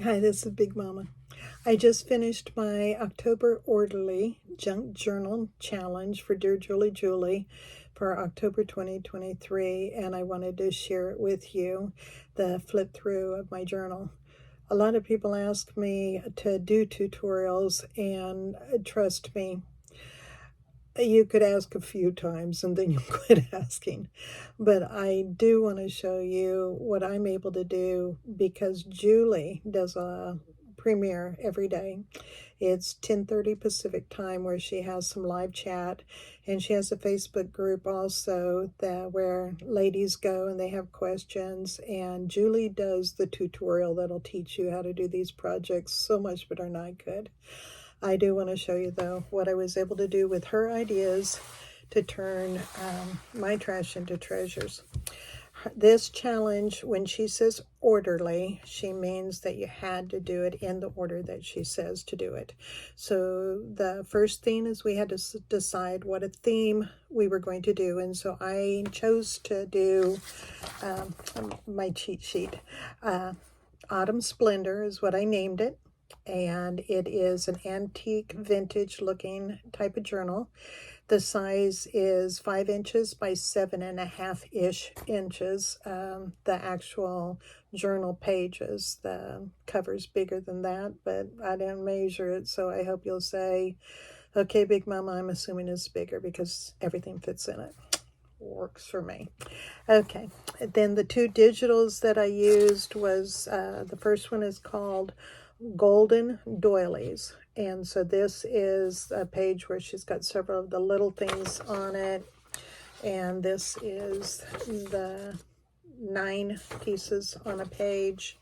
Hi, this is Big Mama. I just finished my October Orderly Junk Journal Challenge for Dear Julie for October 2023, and I wanted to share it with you, the flip through of my journal. A lot of people ask me to do tutorials, and trust me, you could ask a few times and then you'll quit asking. But I do want to show you what I'm able to do because Julie does a premiere every day. It's 10:30 Pacific time where she has some live chat, and she has a Facebook group also that where ladies go and they have questions, and Julie does the tutorial that'll teach you how to do these projects so much better than I could. I do want to show you, though, what I was able to do with her ideas to turn my trash into treasures. This challenge, when she says orderly, she means that you had to do it in the order that she says to do it. So the first thing is we had to decide what a theme we were going to do. And so I chose to do my cheat sheet. Autumn Splendor is what I named it, and it is an antique vintage looking type of journal. The size is 5 inches by 7.5-ish inches. The actual journal pages, the cover's bigger than that, but I didn't measure it, so I hope you'll say, okay, Big Mama, I'm assuming it's bigger because everything fits in it. Works for me. Okay, then the two digitals that I used was, the first one is called Golden Doileys. And so this is a page where she's got several of the little things on it. And this is the 9 pieces on a page.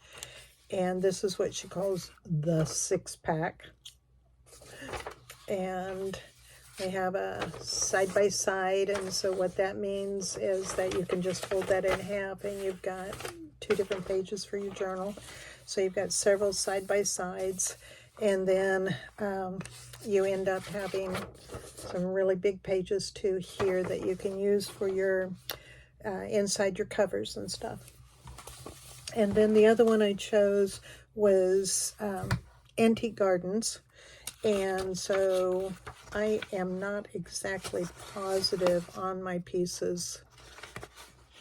And this is what she calls the 6-pack. And they have a side-by-side, and so what that means is that you can just fold that in half and you've got 2 different pages for your journal. So you've got several side-by-sides, and then you end up having some really big pages too here that you can use for your inside your covers and stuff. And then the other one I chose was Antique Gardens. And so I am not exactly positive on my pieces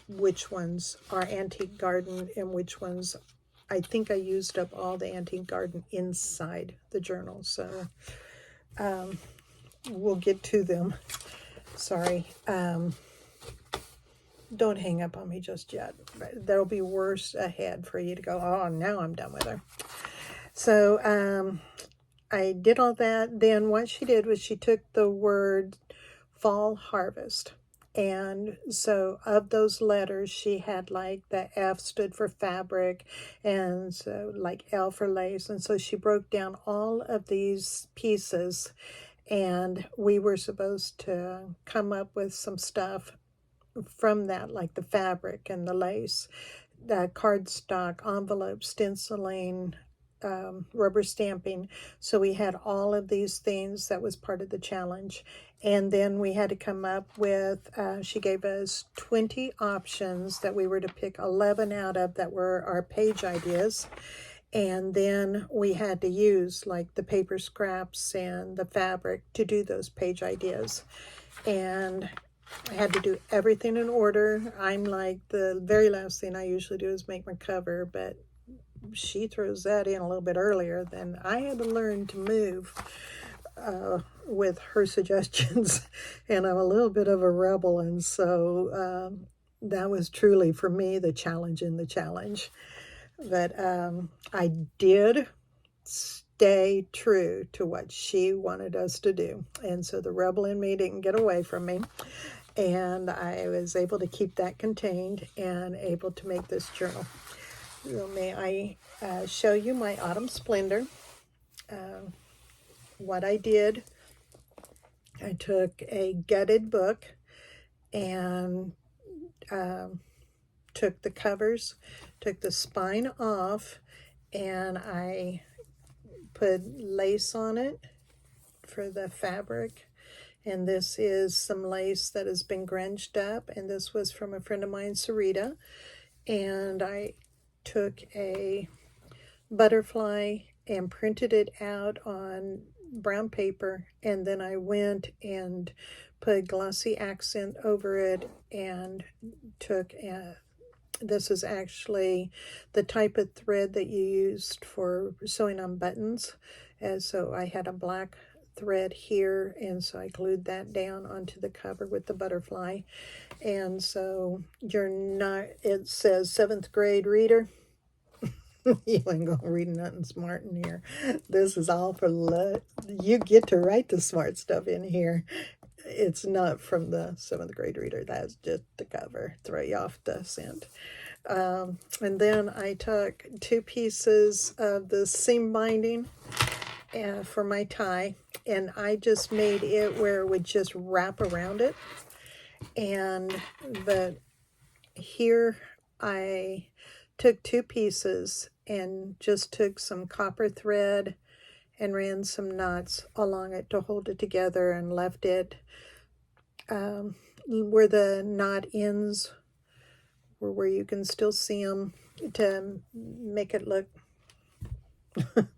which ones are Antique Garden and which ones. I think I used up all the Antique Garden inside the journal, so we'll get to them. Sorry. Don't hang up on me just yet. There'll be worse ahead for you to go, oh, now I'm done with her. So I did all that. Then what she did was she took the word fall harvest. And so of those letters, she had like the F stood for fabric, and so like L for lace. And so she broke down all of these pieces, and we were supposed to come up with some stuff from that, like the fabric and the lace, the cardstock, envelope, stenciling, rubber stamping. So we had all of these things that was part of the challenge. And then we had to come up with, she gave us 20 options that we were to pick 11 out of that were our page ideas. And then we had to use like the paper scraps and the fabric to do those page ideas. And I had to do everything in order. I'm like, the very last thing I usually do is make my cover, but she throws that in a little bit earlier. Then I had to learn to move with her suggestions, and I'm a little bit of a rebel, and so that was truly for me the challenge in the challenge. But I did stay true to what she wanted us to do, and so the rebel in me didn't get away from me, and I was able to keep that contained and able to make this journal. So may I show you my Autumn Splendor. What I did, I took a gutted book and took the covers, took the spine off, and I put lace on it for the fabric. And this is some lace that has been grunged up, and this was from a friend of mine, Sarita. And I took a butterfly and printed it out on brown paper, and then I went and put glossy accent over it and took this is actually the type of thread that you used for sewing on buttons, and so I had a black thread here, and so I glued that down onto the cover with the butterfly. And so you're not, it says 7th grade reader. You ain't gonna read nothing smart in here. This is all for you get to write the smart stuff in here. It's not from the 7th grade reader. That's just the cover. Throw you off the scent. And then I took 2 pieces of the seam binding for my tie, and I just made it where it would just wrap around it. And here I took 2 pieces and just took some copper thread and ran some knots along it to hold it together, and left it where the knot ends, or where you can still see them, to make it look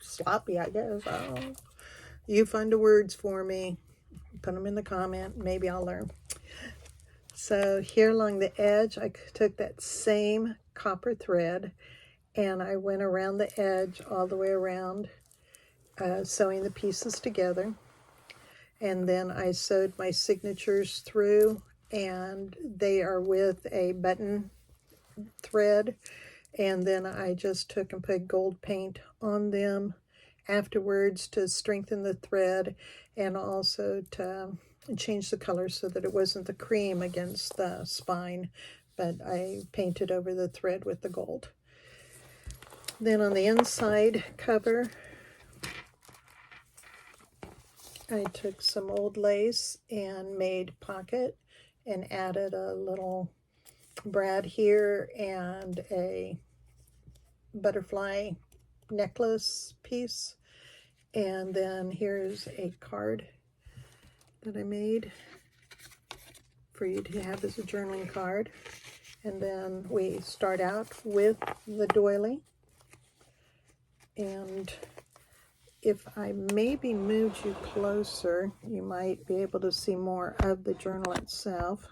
sloppy, I guess. You find the words for me, put them in the comment, maybe I'll learn. So here along the edge, I took that same copper thread and I went around the edge all the way around, sewing the pieces together. And then I sewed my signatures through, and they are with a button thread. And then I just took and put gold paint on them afterwards to strengthen the thread, and also to change the color so that it wasn't the cream against the spine, but I painted over the thread with the gold. Then on the inside cover, I took some old lace and made pocket and added a little brad here and a butterfly necklace piece. And then here's a card that I made for you to have as a journaling card. And then we start out with the doily. And if I maybe moved you closer, you might be able to see more of the journal itself.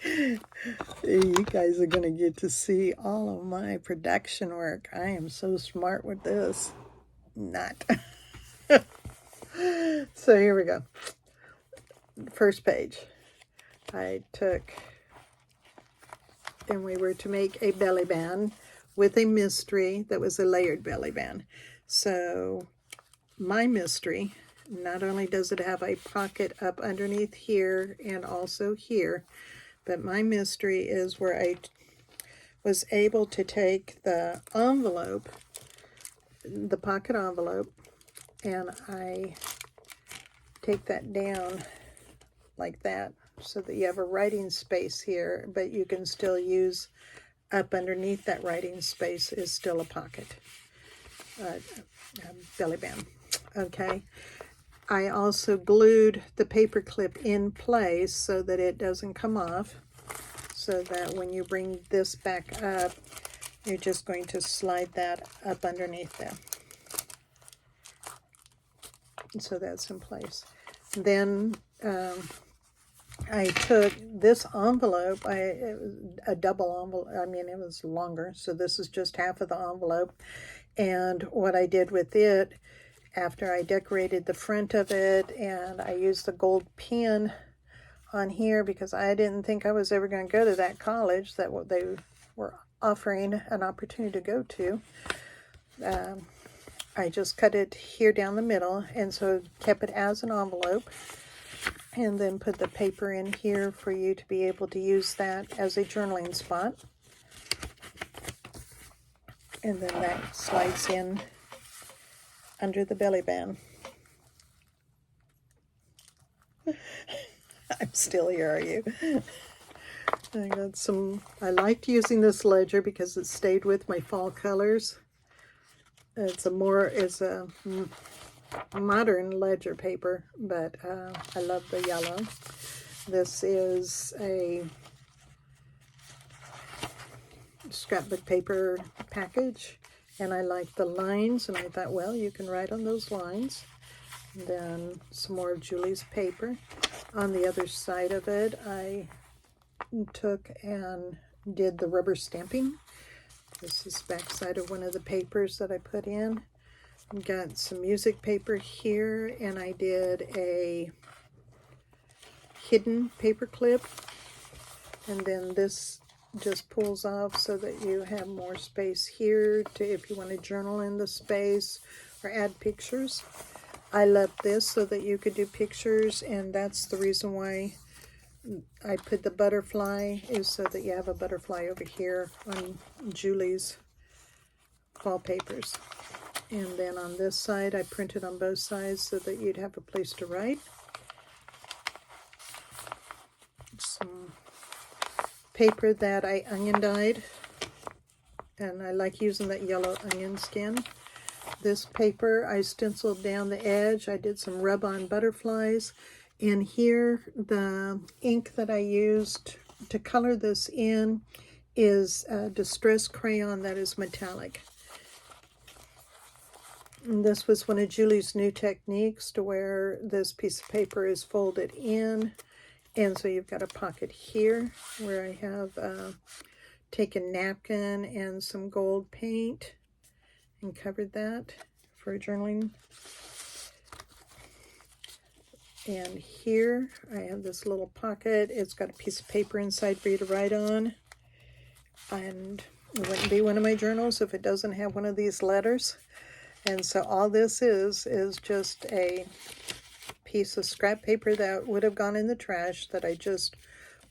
You guys are going to get to see all of my production work. I am so smart with this. Not. So here we go. First page. I took, and we were to make a belly band with a mystery that was a layered belly band. So my mystery, not only does it have a pocket up underneath here and also here, but my mystery is where I was able to take the envelope, the pocket envelope, and I take that down like that so that you have a writing space here, but you can still use up underneath that writing space is still a pocket, belly band. Okay. I also glued the paper clip in place so that it doesn't come off, so that when you bring this back up, you're just going to slide that up underneath there. So that's in place. Then I took this envelope, a double envelope, I mean it was longer, so this is just half of the envelope. And what I did with it, after I decorated the front of it, and I used the gold pin on here because I didn't think I was ever going to go to that college that they were offering an opportunity to go to. I just cut it here down the middle, and so kept it as an envelope, and then put the paper in here for you to be able to use that as a journaling spot. And then that slides in under the belly band. I'm still here, are you? I got some, I liked using this ledger because it stayed with my fall colors. It's a modern ledger paper, but I love the yellow. This is a scrapbook paper package, and I liked the lines, and I thought, well, you can write on those lines. And then some more of Julie's paper. On the other side of it, I took and did the rubber stamping. This is the back side of one of the papers that I put in. Got some music paper here, and I did a hidden paper clip, and then this just pulls off so that you have more space here to, if you want to journal in the space or add pictures. I love this so that you could do pictures, and that's the reason why I put the butterfly, is so that you have a butterfly over here on Julie's fall papers. And then on this side, I printed on both sides so that you'd have a place to write. Some paper that I onion dyed, and I like using that yellow onion skin. This paper I stenciled down the edge. I did some rub-on butterflies. And here, the ink that I used to color this in is a Distress crayon that is metallic. And this was one of Julie's new techniques, to where this piece of paper is folded in. And so you've got a pocket here where I have taken napkin and some gold paint and covered that for journaling. And here I have this little pocket. It's got a piece of paper inside for you to write on. And it wouldn't be one of my journals if it doesn't have one of these letters. And so all this is just a piece of scrap paper that would have gone in the trash that I just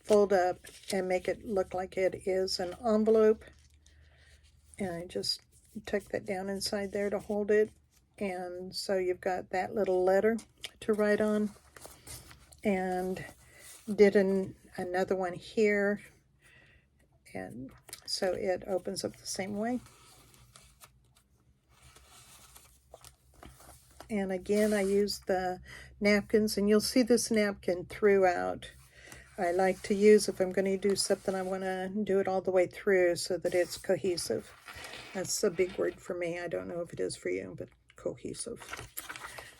fold up and make it look like it is an envelope. And I just tuck that down inside there to hold it. And so you've got that little letter to write on. And did another one here. And so it opens up the same way. And again, I used the napkins, and you'll see this napkin throughout. I like to use, if I'm going to do something, I want to do it all the way through so that it's cohesive. That's a big word for me. I don't know if it is for you, but cohesive.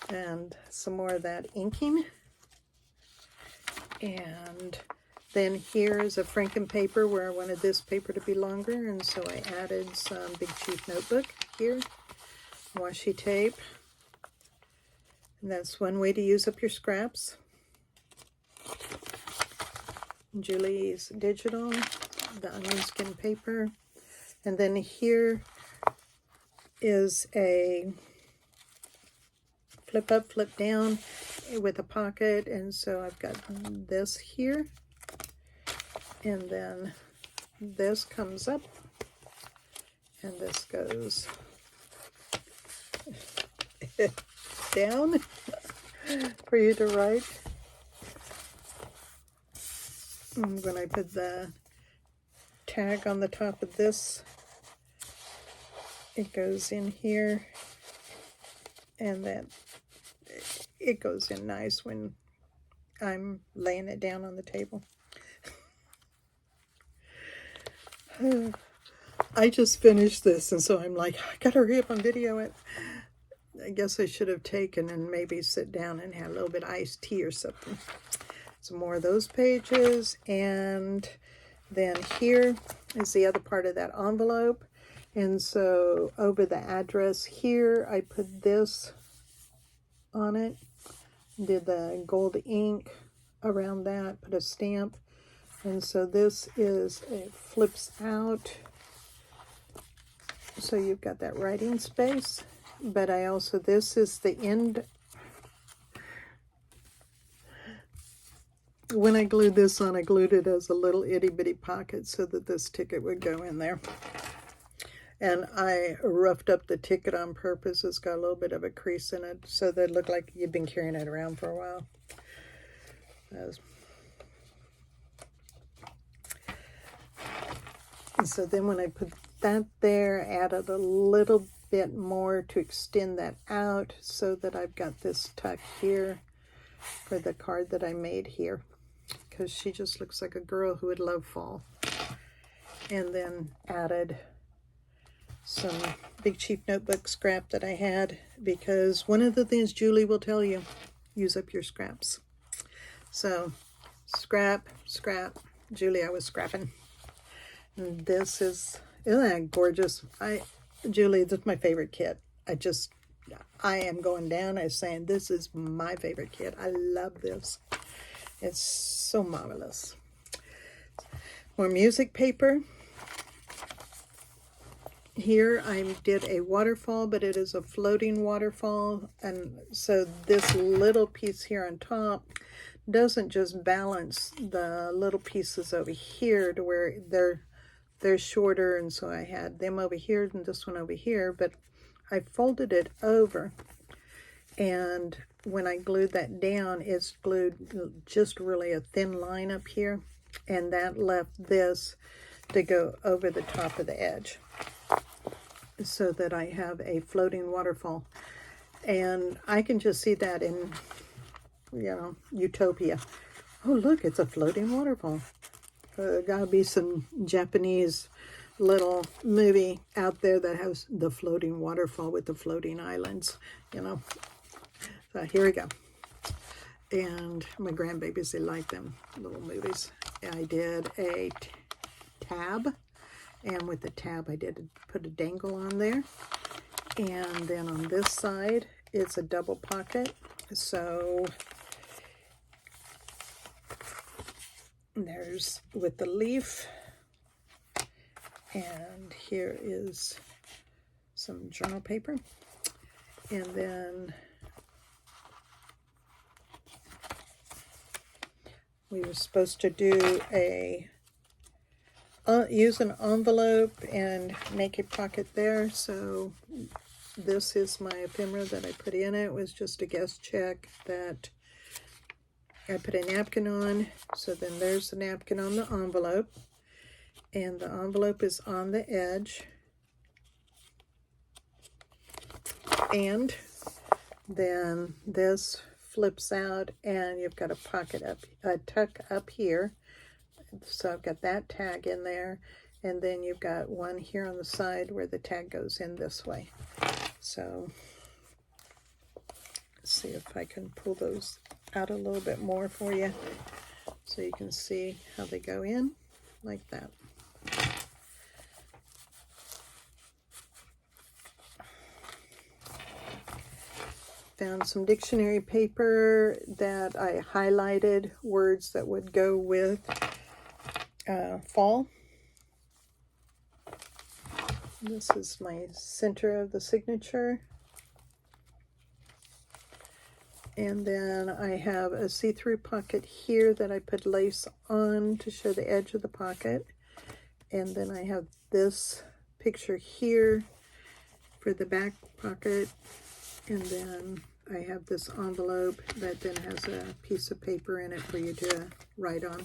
And some more of that inking. And then here is a Franken paper where I wanted this paper to be longer, and so I added some Big Chief notebook here, washi tape. And that's one way to use up your scraps. Julie's digital, the onion skin paper. And then here is a flip up, flip down with a pocket. And so I've got this here. And then this comes up. And this goes down for you to write. And when I put the tag on the top of this, it goes in here, and that it goes in nice when I'm laying it down on the table. I just finished this, and so I'm like, I gotta hurry up and video it. I guess I should have taken and maybe sit down and had a little bit of iced tea or something. Some more of those pages. And then here is the other part of that envelope. And so over the address here, I put this on it. Did the gold ink around that, put a stamp. And so this is, it flips out. So you've got that writing space. But I also, this is the end. When I glued this on, I glued it as a little itty bitty pocket so that this ticket would go in there. And I roughed up the ticket on purpose. It's got a little bit of a crease in it so that it looked like you've been carrying it around for a while. And so then when I put that there, I added a little bit more to extend that out so that I've got this tuck here for the card that I made here, because she just looks like a girl who would love fall. and then added some Big Chief notebook scrap that I had, because one of the things Julie will tell you, use up your scraps. So scrap. Julie, I was scrapping. And this isn't that gorgeous? Julie, this is my favorite kit. I am going down as saying this is my favorite kit. I love this. It's so marvelous. More music paper. Here I did a waterfall, but it is a floating waterfall, and so this little piece here on top doesn't just balance the little pieces over here to where they're shorter, and so I had them over here and this one over here, but I folded it over, and when I glued that down, it's glued just really a thin line up here, and that left this to go over the top of the edge, so that I have a floating waterfall. And I can just see that in, Utopia. Oh, look, it's a floating waterfall. Gotta be some Japanese little movie out there that has the floating waterfall with the floating islands, So here we go. And my grandbabies, they like them little movies. I did a tab. And with the tab, I did put a dangle on there. And then on this side, it's a double pocket. So there's with the leaf. And here is some journal paper. And then we were supposed to do use an envelope and make a pocket there, so this is my ephemera that I put in it. It was just a guest check that I put a napkin on, so then there's the napkin on the envelope, and the envelope is on the edge, and then this flips out and you've got a pocket up, a tuck up here. So I've got that tag in there, and then you've got one here on the side where the tag goes in this way. So let's see if I can pull those out a little bit more for you so you can see how they go in like that. Found some dictionary paper that I highlighted words that would go with fall. This is my center of the signature. And then I have a see-through pocket here that I put lace on to show the edge of the pocket. And then I have this picture here for the back pocket. And then I have this envelope that then has a piece of paper in it for you to write on.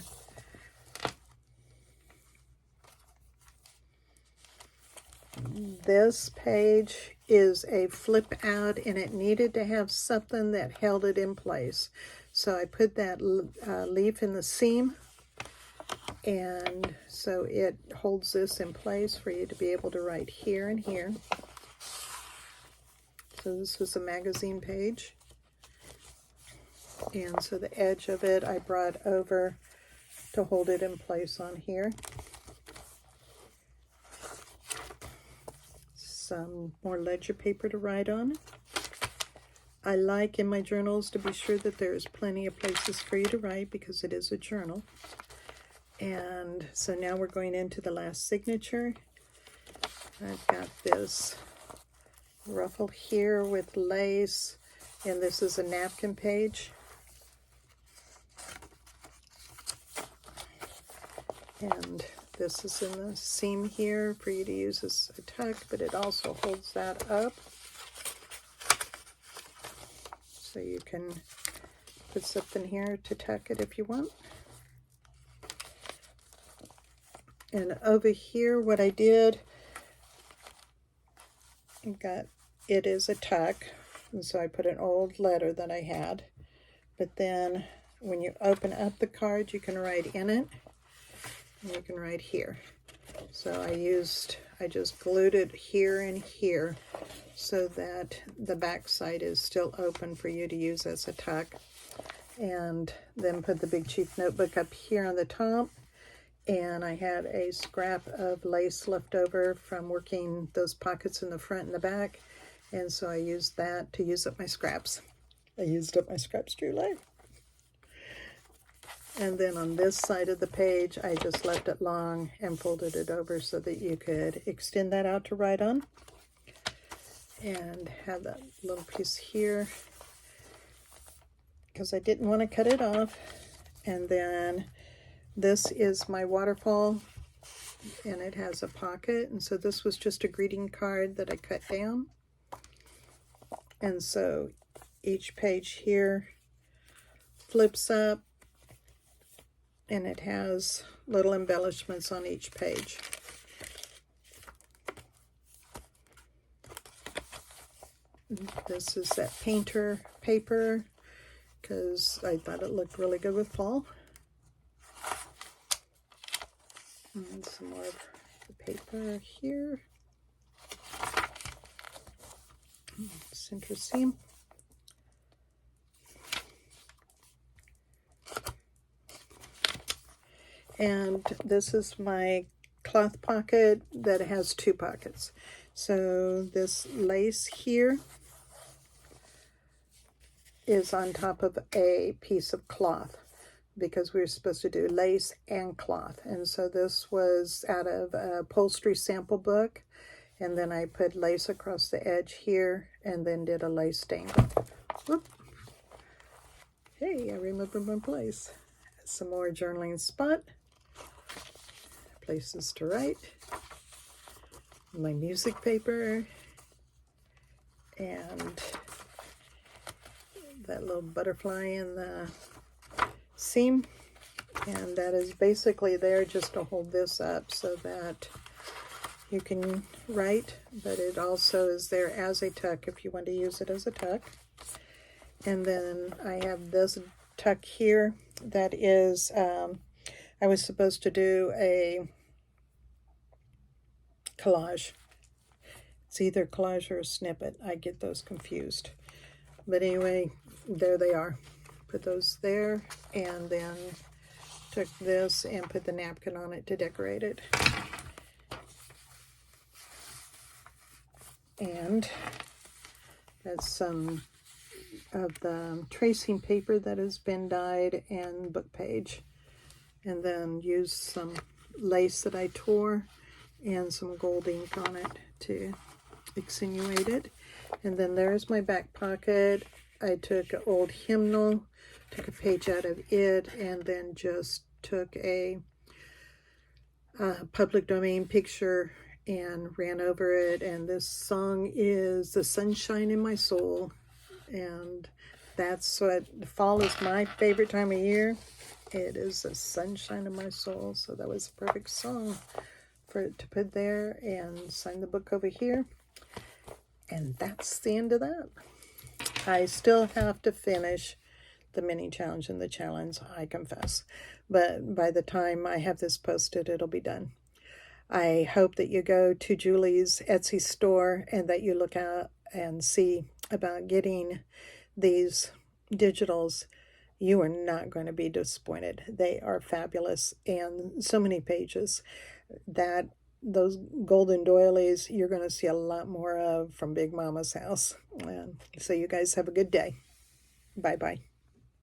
This page is a flip out, and it needed to have something that held it in place. So I put that leaf in the seam, and so it holds this in place for you to be able to write here and here. So this was a magazine page. And so the edge of it I brought over to hold it in place on here. Some more ledger paper to write on. I like in my journals to be sure that there's plenty of places for you to write because it is a journal. And so now we're going into the last signature. I've got this ruffle here with lace, and this is a napkin page. And this is in the seam here for you to use as a tuck, but it also holds that up. So you can put something here to tuck it if you want. And over here, what I did, I've got, it is a tuck, and so I put an old letter that I had. But then when you open up the card, you can write in it. And you can write here. So I just glued it here and here so that the back side is still open for you to use as a tuck. And then put the Big Chief notebook up here on the top. And I had a scrap of lace left over from working those pockets in the front and the back. And so I used that to use up my scraps. I used up my scraps truly. And then on this side of the page, I just left it long and folded it over so that you could extend that out to write on. And have that little piece here, because I didn't want to cut it off. And then this is my waterfall, and it has a pocket. And so this was just a greeting card that I cut down. And so each page here flips up, and it has little embellishments on each page. This is that painter paper, because I thought it looked really good with fall. And some more of the paper here. Center seam. And this is my cloth pocket that has 2 pockets. So this lace here is on top of a piece of cloth, because we were supposed to do lace and cloth. And so this was out of a upholstery sample book. And then I put lace across the edge here and then did a lace dangle. Whoop. Hey, I remembered my place. Some more journaling spot. Places to write. My music paper. And that little butterfly in the seam. And that is basically there just to hold this up so that you can write, but it also is there as a tuck if you want to use it as a tuck. And then I have this tuck here that is, I was supposed to do a collage. It's either collage or a snippet. I get those confused. But anyway, there they are. Put those there, and then took this and put the napkin on it to decorate it. And that's some of the tracing paper that has been dyed and book page. And then used some lace that I tore and some gold ink on it to accentuate it. And then there's my back pocket. I took an old hymnal, took a page out of it, and then just took a public domain picture and ran over it. And this song is The Sunshine in My Soul. And that's what, fall is my favorite time of year. It is the sunshine in my soul. So that was a perfect song for it to put there, and sign the book over here. And that's the end of that. I still have to finish the mini challenge and the challenge, I confess. But by the time I have this posted, it'll be done. I hope that you go to Julie's Etsy store and that you look out and see about getting these digitals. You are not going to be disappointed. They are fabulous, and so many pages that those golden doilies you're going to see a lot more of from Big Mama's house. And so you guys have a good day. Bye-bye.